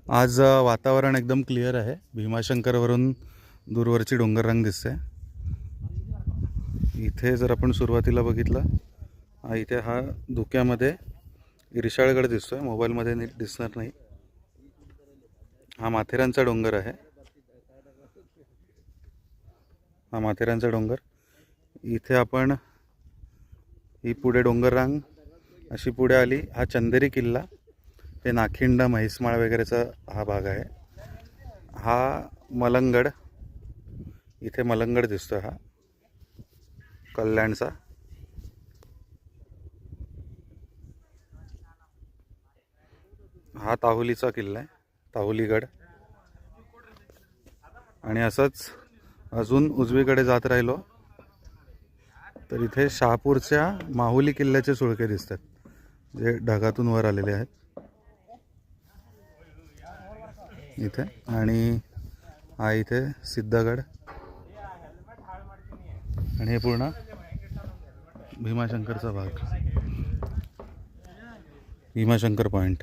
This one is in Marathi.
आज वातावरण एकदम क्लिअर आहे. भीमाशंकरवरून दूरवरची डोंगररांग दिसते. इथे जर आपण सुरुवातीला बघितलं, इथे हा धुक्यामध्ये इरशाळगड दिसतोय. मोबाईलमध्ये नीट दिसणार नाही. हा माथेरानचा डोंगर आहे. हा माथेरानचा डोंगर. इथे आपण ही पुढे डोंगररांग अशी पुढे आली. हा चंदेरी किल्ला, हे नाखिंडा म्हैसमाळ वगैरेचा हा भाग आहे. हा मलंगड, इथे मलंगड दिसतोय हा कल्याणचा. हा ताहुलीचा किल्ला आहे, ताहुलीगड. आणि असंच अजून उजवीकडे जात राहिलो तर इथे शहापूरच्या माहुली किल्ल्याचे सुळके दिसतात, जे ढगातून वर आलेले आहेत इथे. आणि हा इथे सिद्धगड. आणि हे पूर्ण भीमाशंकरचा भाग, भीमाशंकर पॉइंट.